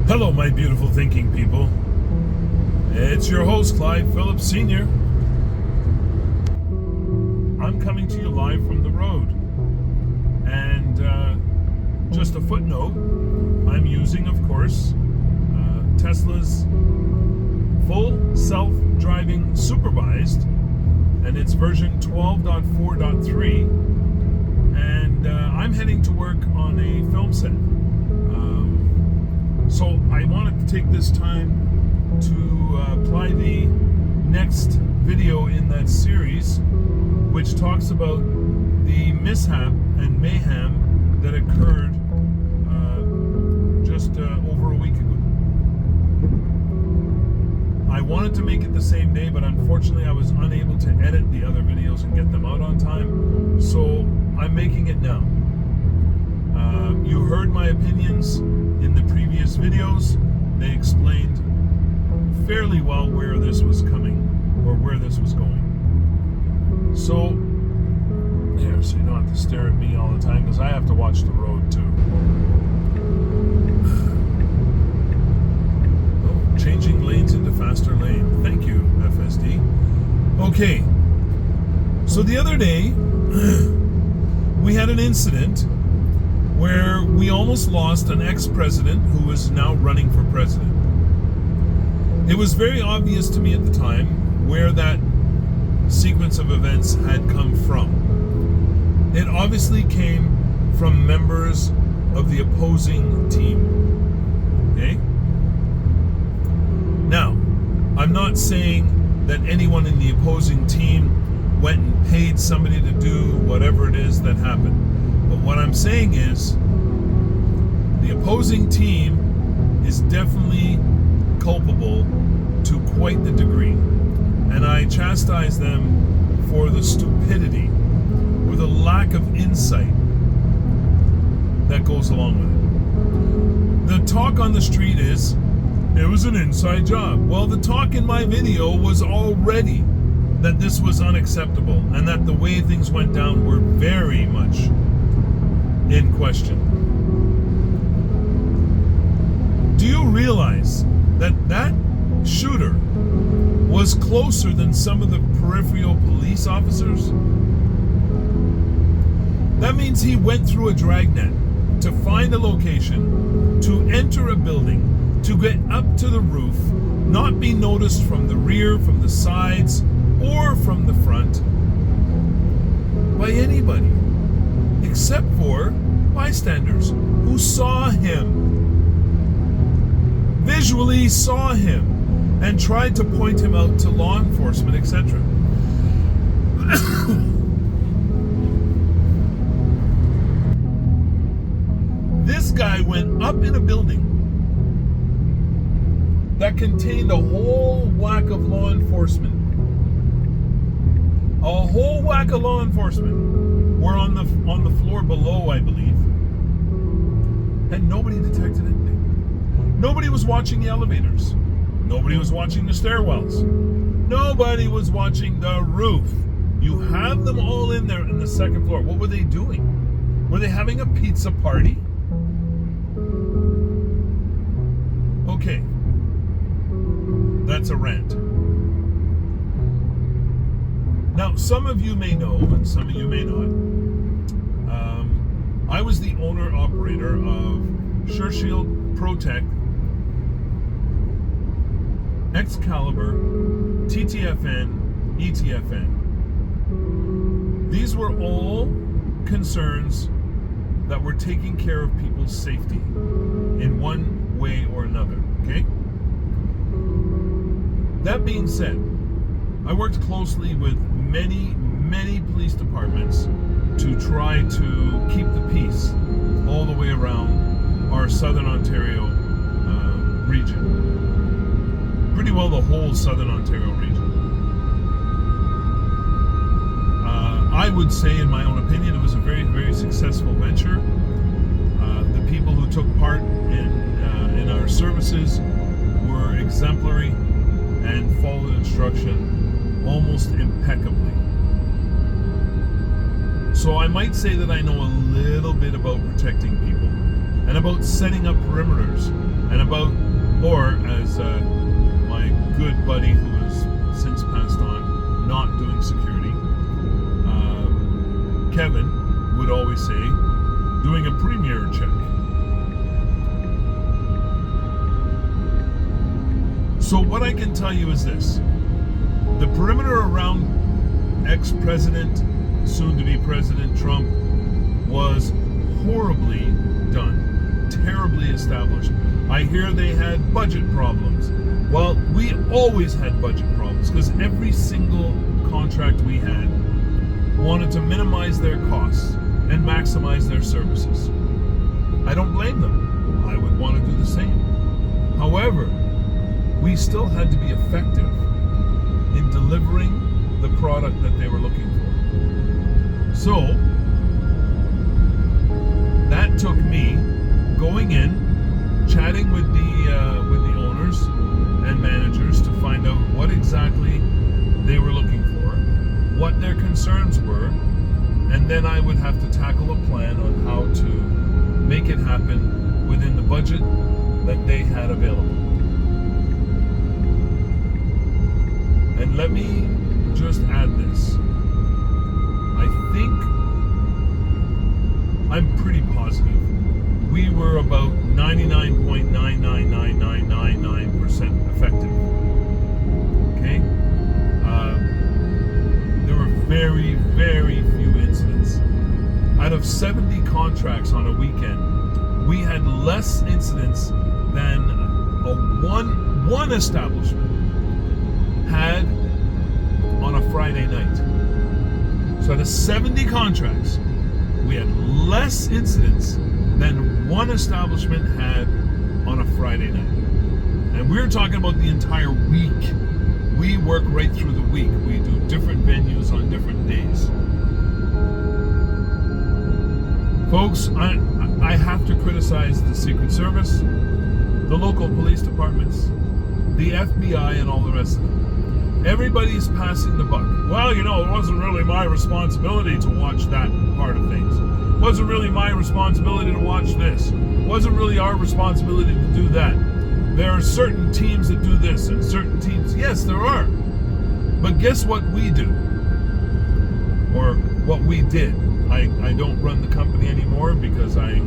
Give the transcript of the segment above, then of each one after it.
Hello, my beautiful thinking people. It's your host, Clyde Phillips Sr. I'm coming to you live from the road. And just a footnote, I'm using, of course, Tesla's full self-driving Supervised, and it's version 12.4.3. And I'm heading to work on a film set. So I wanted to take this time to apply the next video in that series, which talks about the mishap and mayhem that occurred just over a week ago. I wanted to make it the same day, but unfortunately I was unable to edit the other videos and get them out on time, so I'm making it now. You heard my opinions in the previous videos. They explained fairly well where this was coming, or where this was going. So, there, so you don't have to stare at me all the time, because I have to watch the road too. Oh, changing lanes into faster lane. Thank you, FSD. Okay, so the other day, we had an incident where we almost lost an ex-president who is now running for president. It was very obvious to me at the time where that sequence of events had come from. It obviously came from members of the opposing team. Okay? Now, I'm not saying that anyone in the opposing team went and paid somebody to do whatever it is that happened. But what I'm saying is, the opposing team is definitely culpable to quite the degree. And I chastise them for the stupidity or the lack of insight that goes along with it. The talk on the street is, it was an inside job. Well, the talk in my video was already that this was unacceptable and that the way things went down were very much in question. Do you realize that that shooter was closer than some of the peripheral police officers? That means he went through a dragnet to find a location, to enter a building, to get up to the roof, not be noticed from the rear, from the sides, or from the front by anybody, except for bystanders who saw him, visually saw him, and tried to point him out to law enforcement, etc. This guy went up in a building that contained a whole whack of law enforcement. A whole whack of law enforcement were on the floor below, I believe. And nobody detected anything. Nobody was watching the elevators. Nobody was watching the stairwells. Nobody was watching the roof. You have them all in there in the second floor. What were they doing? Were they having a pizza party? Okay. That's a rant. Now, some of you may know, and some of you may not, I was the owner-operator of SureShield, ProTech, Excalibur, TTFN, ETFN. These were all concerns that were taking care of people's safety in one way or another, okay? That being said, I worked closely with many police departments to try to keep the peace all the way around our Southern Ontario region. Pretty well the whole Southern Ontario region. I would say, in my own opinion, it was a very successful venture. The people who took part in our services were exemplary and followed instruction almost impeccably. So I might say that I know a little bit about protecting people, and about setting up perimeters, and about So what I can tell you is this. The perimeter around ex-president, soon-to-be President Trump, was horribly done, terribly established. I hear they had budget problems. Well, we always had budget problems because every single contract we had wanted to minimize their costs and maximize their services. I don't blame them. I would want to do the same. However, we still had to be effective in delivering the product that they were looking for. So, that took me going in, chatting with the owners and managers to find out what exactly they were looking for, what their concerns were, and then I would have to tackle a plan on how to make it happen within the budget that they had available. And let me just add this. I'm pretty positive we were about 99.99999% effective. Okay? There were very, very few incidents. Out of 70 contracts on a weekend, we had less incidents than one establishment had on a Friday night. So out of 70 contracts, we had less incidents than one establishment had on a Friday night. And we're talking about the entire week. We work right through the week. We do different venues on different days. Folks, I have to criticize the Secret Service, the local police departments, the FBI, and all the rest of them. Everybody's passing the buck. Well, it wasn't really my responsibility to watch that part of things. It wasn't really my responsibility to watch this. It wasn't really our responsibility to do that. There are certain teams that do this and certain teams. Yes, there are. But guess what we do? Or what we did. I don't run the company anymore because I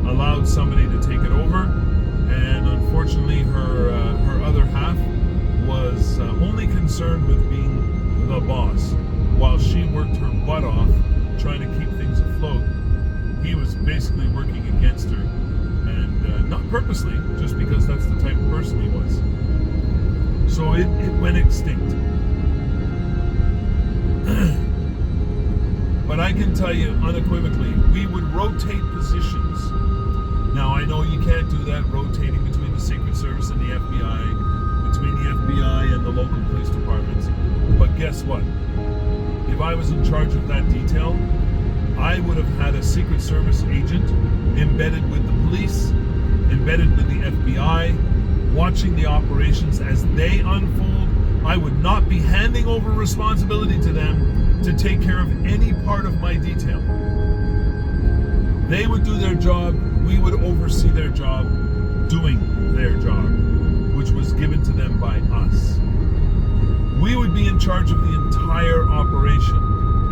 allowed somebody to take it over. And unfortunately, her other half was only concerned with being the boss. While she worked her butt off trying to keep things afloat, he was basically working against her. And not purposely, just because that's the type of person he was. So it went extinct. But I can tell you unequivocally, we would rotate positions. Now, I know you can't do that, rotating between the Secret Service and the FBI, between the FBI and the local police departments. But guess what? If I was in charge of that detail, I would have had a Secret Service agent embedded with the police, embedded with the FBI, watching the operations as they unfold. I would not be handing over responsibility to them to take care of any part of my detail. They would do their job, we would oversee their job, doing their job, which was given to them by us. We would be in charge of the entire operation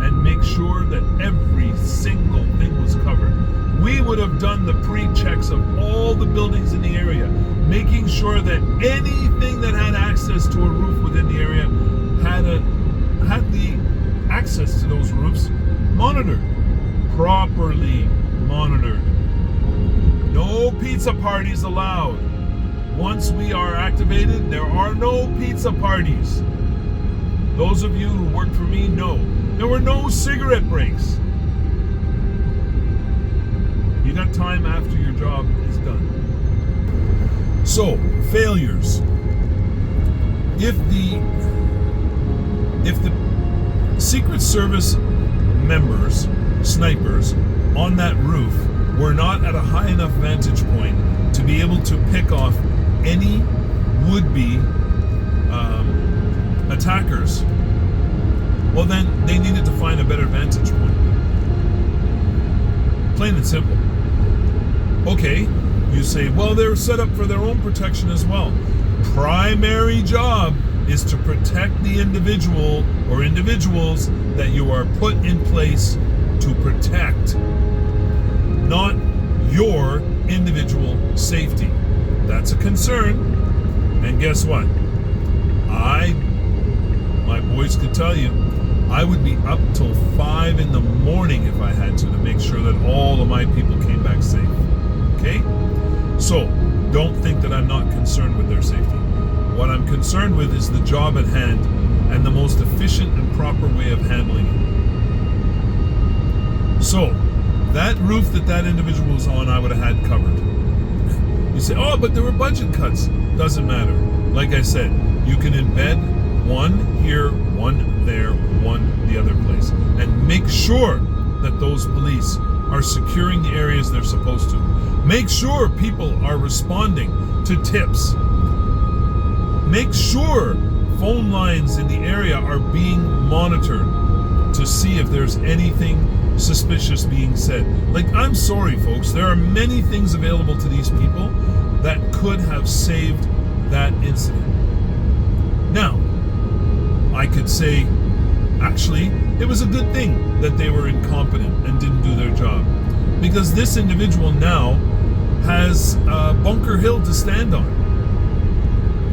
and make sure that every single thing was covered. We would have done the pre-checks of all the buildings in the area, making sure that anything that had access to a roof within the area had the access to those roofs monitored, properly monitored. No pizza parties allowed. Once we are activated, there are no pizza parties. Those of you who worked for me know there were no cigarette breaks. You got time after your job is done. So, failures. If the Secret Service members, snipers, on that roof were not at a high enough vantage point to be able to pick off any would-be attackers, well then they needed to find a better vantage point. Plain and simple. Okay, you say, well, they're set up for their own protection as well. Primary job is to protect the individual or individuals that you are put in place to protect, not your individual safety. That's a concern, and guess what? my boys could tell you, I would be up till 5 in the morning if I had to make sure that all of my people came back safe. Okay? So, don't think that I'm not concerned with their safety. What I'm concerned with is the job at hand and the most efficient and proper way of handling it. So, that roof that individual was on, I would have had covered. You say, oh, but there were budget cuts. Doesn't matter. Like I said, you can embed one here, one there, one the other place. And make sure that those police are securing the areas they're supposed to. Make sure people are responding to tips. Make sure phone lines in the area are being monitored to see if there's anything suspicious being said. Like, I'm sorry, folks, there are many things available to these people that could have saved that incident. Now, I could say, actually, it was a good thing that they were incompetent and didn't do their job, because this individual now has Bunker Hill to stand on.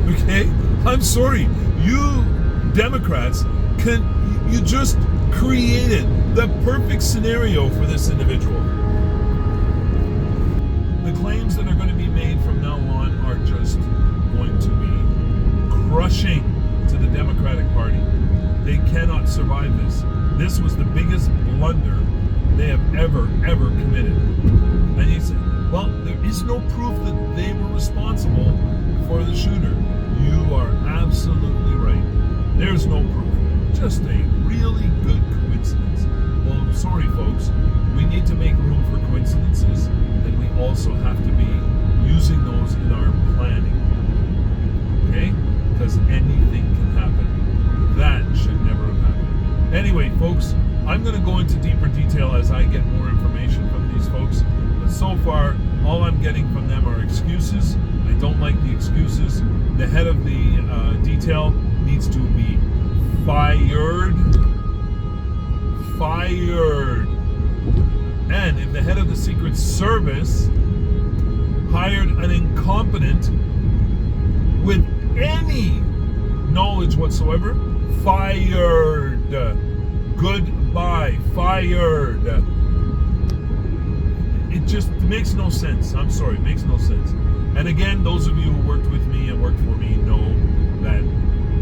Okay? I'm sorry, you Democrats, you just created the perfect scenario for this individual. The claims that are going to be made from now on are just going to be crushing to the Democratic Party. They cannot survive this. This was the biggest blunder they have ever committed. And you say, well, there is no proof that they were responsible for the shooter. You are absolutely right. There's no proof. Just a really good coincidence. Well, I'm sorry, folks. We need to make room for coincidences, and we also have to be using those in our planning. Okay? Because anything can happen. That should never have happened. Anyway, folks, I'm going to go into deeper detail as I get more information from these folks. But so far, all I'm getting from them are excuses. I don't like the excuses. The head of the detail needs to be fired. And if the head of the Secret Service hired an incompetent with any knowledge whatsoever, fired. Goodbye. Fired. It just makes no sense. I'm sorry, it makes no sense. And again, those of you who worked with me and worked for me know that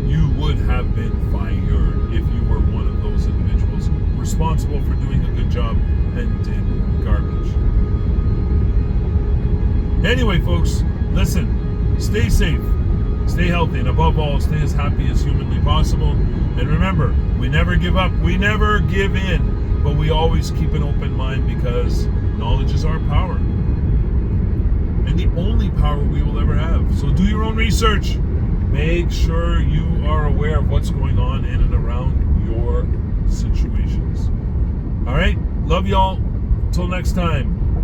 you would have been fired if you were one of those individuals responsible for doing a good job and did garbage. Anyway, folks, listen, stay safe, stay healthy, and above all, stay as happy as humanly possible. And remember, we never give up, we never give in, but we always keep an open mind, because knowledge is our power. And the only power we will ever have. So do your own research. Make sure you are aware of what's going on in and around your situations. All right? Love y'all. Until next time.